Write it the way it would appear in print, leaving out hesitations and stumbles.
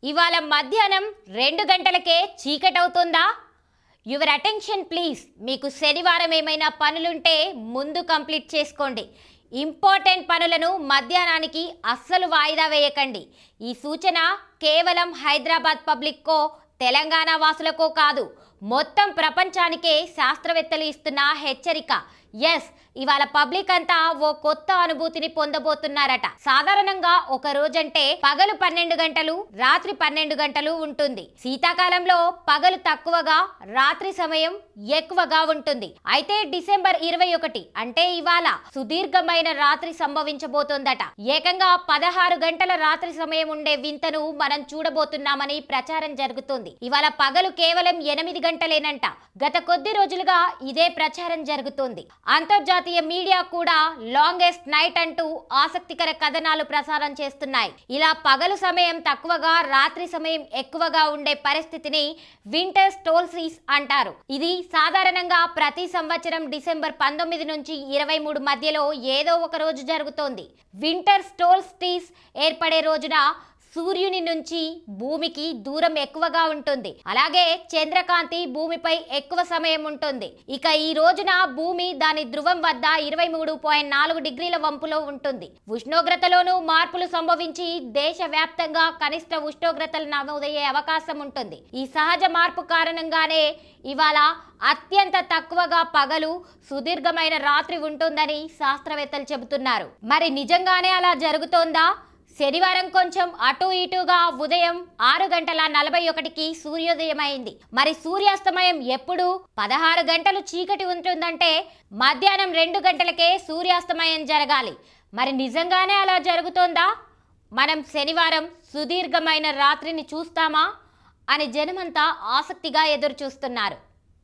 ఇవాళ మధ్యాహ్నం 2 గంటలకే చీకటవుతుందా? Your attention please. మీకు శనివారం ఏమైనా పనులుంటే ముందు కంప్లీట్ చేసుకోండి. ఇంపార్టెంట్ పనులను మధ్యాహ్నానికి అస్సలు వాయిదా వేయకండి. ఈ సూచన కేవలం హైదరాబాద్ పబ్లిక్కో తెలంగాణ వాసులకో కాదు, మొత్తం ప్రపంచానికే శాస్త్రవేత్తలు ఇస్తున్న హెచ్చరిక. ఎస్, ఇవాళ పబ్లిక్ అంతా ఓ కొత్త అనుభూతిని పొందబోతున్నారట. సాధారణంగా ఒక రోజంటే పగలు 12 గంటలు, రాత్రి 12 గంటలు ఉంటుంది. శీతాకాలంలో పగలు తక్కువగా, రాత్రి సమయం ఎక్కువగా ఉంటుంది. అయితే డిసెంబర్ 21 అంటే ఇవాళ సుదీర్ఘమైన రాత్రి సంభవించబోతోందట. ఏకంగా 16 గంటల రాత్రి సమయం ఉండే వింతను మనం చూడబోతున్నామని ప్రచారం జరుగుతుంది. ఇవాళ పగలు కేవలం 8 గంటలేనంట. గత కొద్ది రోజులుగా ఇదే ప్రచారం జరుగుతుంది. అంతర్జాతీయ మీడియా కూడా లాంగెస్ట్ నైట్ అంటూ ఆసక్తికర కథనాలు ప్రసారం చేస్తున్నాయి. ఇలా పగలు సమయం తక్కువగా, రాత్రి సమయం ఎక్కువగా ఉండే పరిస్థితిని వింటర్ సోల్స్టిస్ అంటారు. ఇది సాధారణంగా ప్రతి సంవత్సరం డిసెంబర్ 19 నుంచి 23 మధ్యలో ఏదో ఒక రోజు జరుగుతోంది. వింటర్ సోల్స్టిస్ ఏర్పడే రోజున సూర్యుని నుంచి భూమికి దూరం ఎక్కువగా ఉంటుంది. అలాగే చంద్రకాంతి భూమిపై ఎక్కువ సమయం ఉంటుంది. ఇక ఈ రోజున భూమి దాని ధ్రువం వద్ద 23.4 డిగ్రీల వంపులో ఉంటుంది. ఉష్ణోగ్రతలోనూ మార్పులు సంభవించి దేశవ్యాప్తంగా కనిష్ట ఉష్ణోగ్రతలు నమోదయ్యే అవకాశం ఉంటుంది. ఈ సహజ మార్పు కారణంగానే ఇవాళ అత్యంత తక్కువగా పగలు, సుదీర్ఘమైన రాత్రి ఉంటుందని శాస్త్రవేత్తలు చెబుతున్నారు. మరి నిజంగానే అలా జరుగుతోందా? శనివారం కొంచెం అటు ఇటుగా ఉదయం 6:41కి సూర్యోదయం అయింది. మరి సూర్యాస్తమయం ఎప్పుడు? 16 గంటలు చీకటి ఉంటుందంటే మధ్యాహ్నం 2 గంటలకే సూర్యాస్తమయం జరగాలి. మరి నిజంగానే అలా జరుగుతోందా? మనం శనివారం సుదీర్ఘమైన రాత్రిని చూస్తామా అని జనమంతా ఆసక్తిగా ఎదురు చూస్తున్నారు.